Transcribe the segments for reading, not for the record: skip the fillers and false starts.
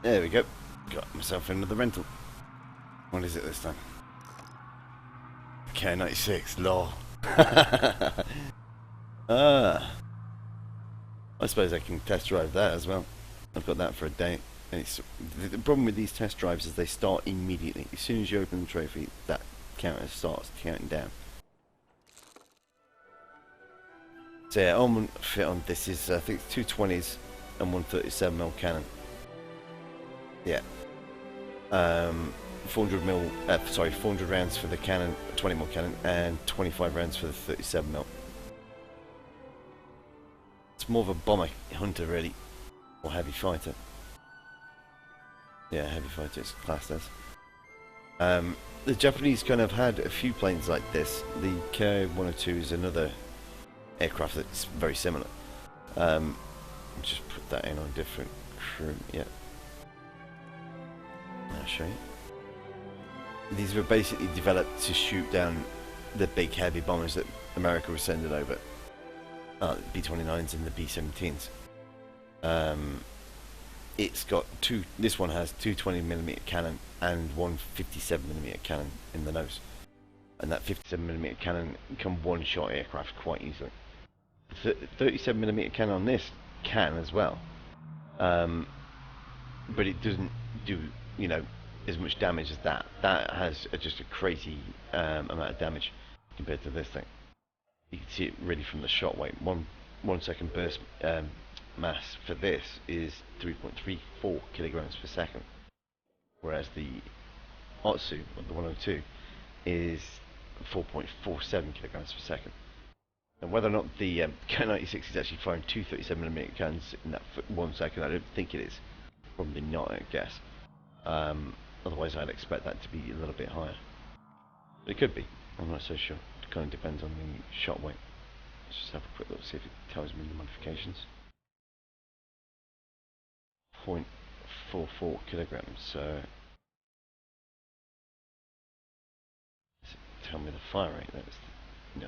There we go. Got myself another rental. What is it this time? Ki-96, lol. Ah, I suppose I can test drive that as well. I've got that for a day. And the problem with these test drives is they start immediately. As soon as you open the trophy, that counter starts counting down. So yeah, on fit on this is I think 220s and 137mm cannon. Yeah. 400 rounds for the cannon, 20mm cannon, and 25 rounds for the 37mm. It's more of a bomber hunter, really, or heavy fighter. Yeah, heavy fighter it's classed as. The Japanese kind of had a few planes like this. The Ki-102 is another aircraft that's very similar. Just put that in on a different crew. Yeah. I'll show you. These were basically developed to shoot down the big heavy bombers that America was sending over. B-29s and the B-17s. It's got this one has two 20mm cannon and one 57mm cannon in the nose. And that 57mm cannon can one-shot aircraft quite easily. The 37mm cannon on this can as well. But it doesn't do, you know, as much damage as that. That has just a crazy amount of damage compared to this thing. You can see it really from the shot weight. One second burst mass for this is 3.34 kilograms per second, whereas the Otsu, or the 102, is 4.47 kilograms per second. And whether or not the Ki-96 is actually firing two 37mm cannons in that 1 second, I don't think it is. Probably not, I guess. Otherwise, I'd expect that to be a little bit higher. But it could be. I'm not so sure. It kind of depends on the shot weight. Let's just have a quick look, see if it tells me the modifications. 0.44 kilograms. So, does it tell me the fire rate? That's no.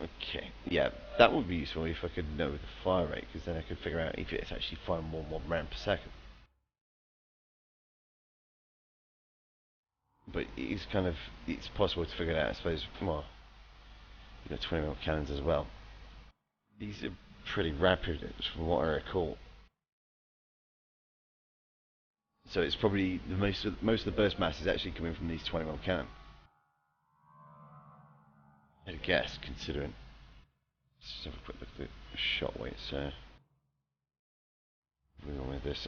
Okay, yeah, that would be useful if I could know the fire rate, because then I could figure out if it's actually firing more than 1 round per second. But it's kind of, it's possible to figure it out, I suppose. Well, you've got 20mm cannons as well. These are pretty rapid, from what I recall. So it's probably the most of the burst mass is actually coming from these 20mm cannon. I'd guess, considering. Let's just have a quick look at the shot weight. So we're going with this.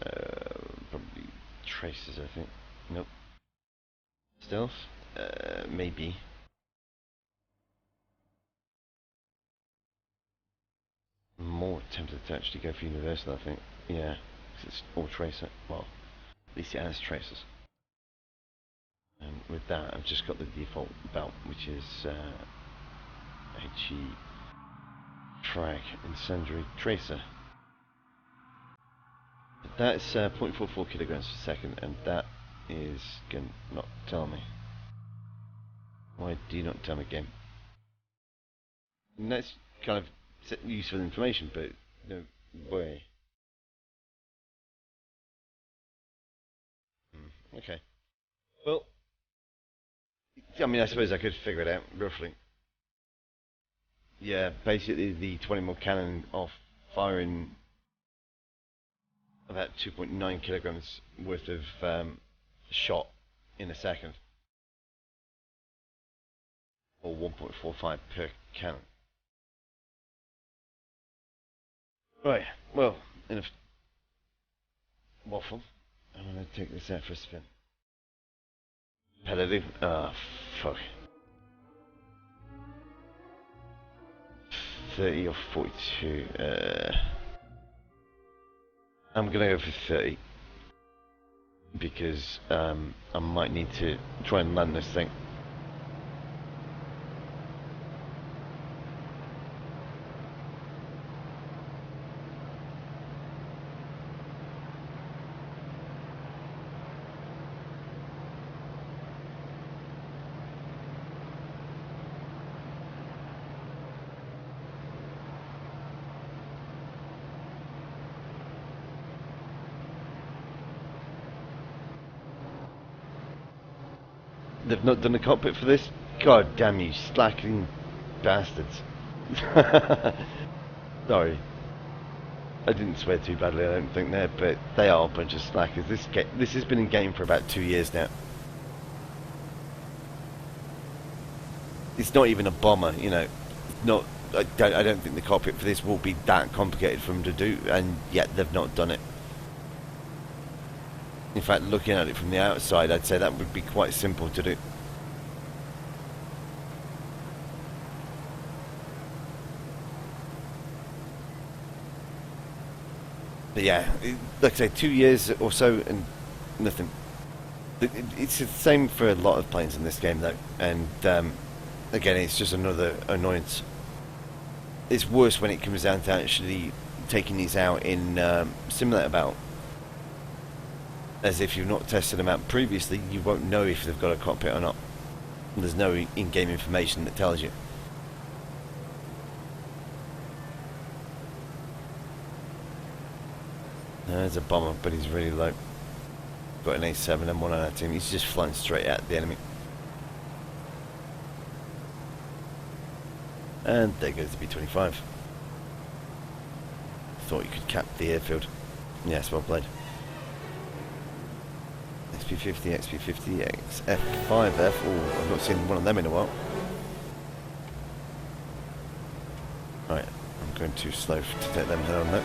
Probably traces, I think. Nope. Stealth? Maybe. More tempted to actually go for universal, I think. Yeah, because it's all tracer. Well, at least it has tracers. And with that, I've just got the default belt, which is HE Frag Incendiary Tracer. That's 0.44 kilograms per second, and that is going to not tell me. Why do you not tell me, game? And that's kind of useful information, but no way. Okay. Well, I mean, I suppose I could figure it out roughly. Yeah, basically the 20mm cannon off firing about 2.9 kilograms worth of shot in a second, or 1.45 per cannon. Right, well, enough waffle. I'm going to take this out for a spin. Competitive? Ah, fuck. 30 or 42? I'm going to go for 30. Because I might need to try and land this thing. They've not done a cockpit for this? God damn you, slacking bastards. Sorry. I didn't swear too badly, I don't think there, but they are a bunch of slackers. This has been in game for about 2 years now. It's not even a bomber, you know. Not. I don't think the cockpit for this will be that complicated for them to do, and yet they've not done it. In fact, looking at it from the outside, I'd say that would be quite simple to do. But yeah, like I say, 2 years or so and nothing. It's the same for a lot of planes in this game though, and again, it's just another annoyance. It's worse when it comes down to actually taking these out in simulator battle. As if you've not tested them out previously, you won't know if they've got a cockpit or not. There's no in-game information that tells you. There's a bomber, but he's really low. Got an A7 and one on our team. He's just flying straight at the enemy. And there goes the B-25. Thought you could cap the airfield. Yes, well played. XP50, XP50, XF5F. Oh, I've not seen one of them in a while. Right, I'm going too slow to take them head on there.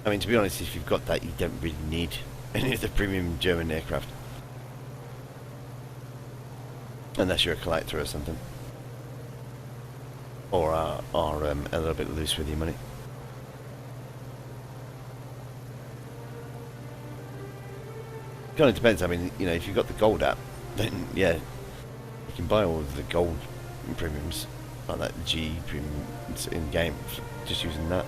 I mean, to be honest, if you've got that, you don't really need any of the premium German aircraft. Unless you're a collector or something. Or are a little bit loose with your money. Kind of depends. I mean, you know, if you've got the gold app, then yeah, you can buy all of the gold premiums, like that G premium in game, just using that.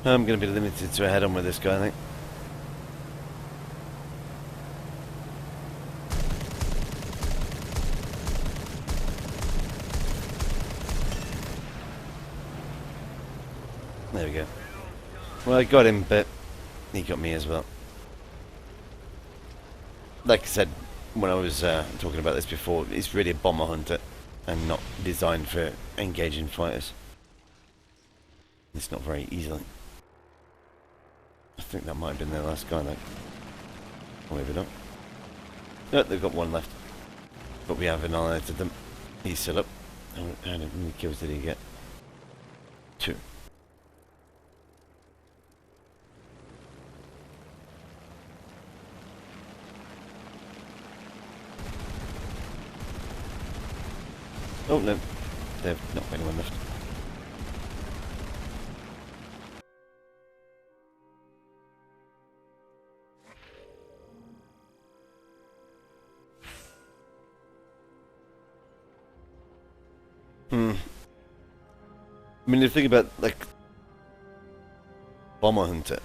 I'm going to be limited to a head-on with this guy, I think. There we go. Well, I got him, but he got me as well. Like I said when I was talking about this before, it's really a bomber hunter and not designed for engaging fighters. It's not very easily. I think that might have been their last guy, though. Or maybe not. No, they've got one left. But we have annihilated them. He's still up. How many kills did he get? 2. Oh no, they've not got anyone left. I mean, the thing about, like, Bomber Hunter,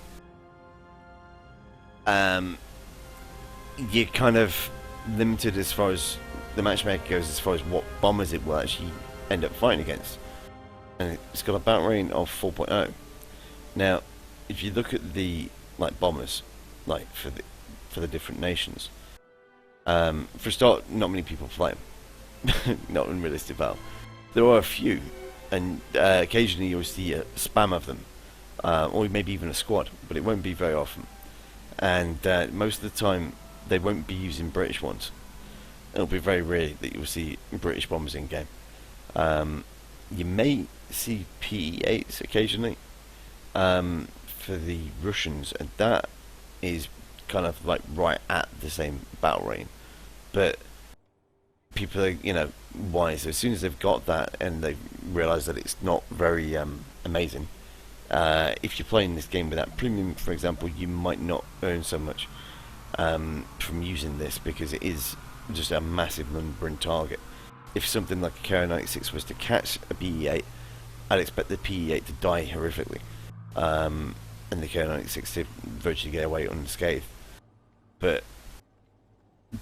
you're kind of limited as far as the matchmaker goes, as far as what bombers it will actually end up fighting against. And it's got a battle rate of 4.0. Now, if you look at the, like, bombers, like, for the different nations, for a start, not many people fly them. Not in realistic battle. There are a few, and occasionally you'll see a spam of them, or maybe even a squad, but it won't be very often. And most of the time, they won't be using British ones. It'll be very rare that you'll see British bombers in game. You may see PE-8s occasionally for the Russians, and that is kind of like right at the same battle rate. But people are, you know, wise. As soon as they've got that and they realise that it's not very amazing, if you're playing this game without premium, for example, you might not earn so much from using this, because it is just a massive numbering target. If something like a Ki-96 was to catch a PE-8, I'd expect the PE-8 to die horrifically, and the Ki-96 to virtually get away unscathed. But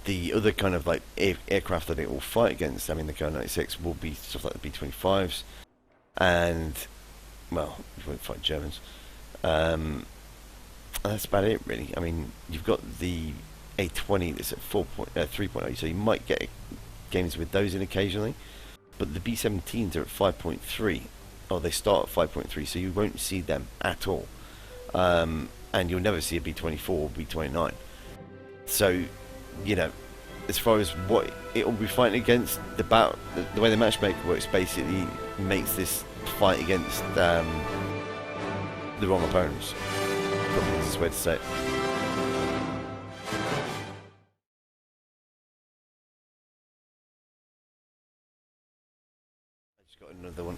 the other kind of like aircraft that it will fight against, I mean, the Ki-96 will be stuff like the B-25s, and, well, you won't fight Germans. That's about it, really. I mean, you've got the A-20 that's at 3.0, so you might get games with those in occasionally, but the B-17s are at 5.3, or they start at 5.3, so you won't see them at all, and you'll never see a B-24 or B-29. So, you know, as far as what it will be fighting against, the way the matchmaker works basically makes this fight against the wrong opponents. Probably the easiest way to say it. I just got another one.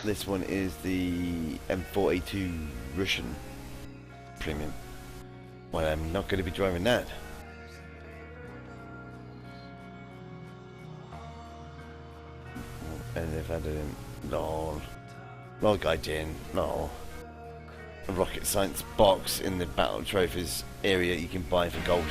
This one is the M4A2 Russian Premium. Well, I'm not going to be driving that. And they've added in, no, log in, no. A rocket science box in the battle trophies area you can buy for gold.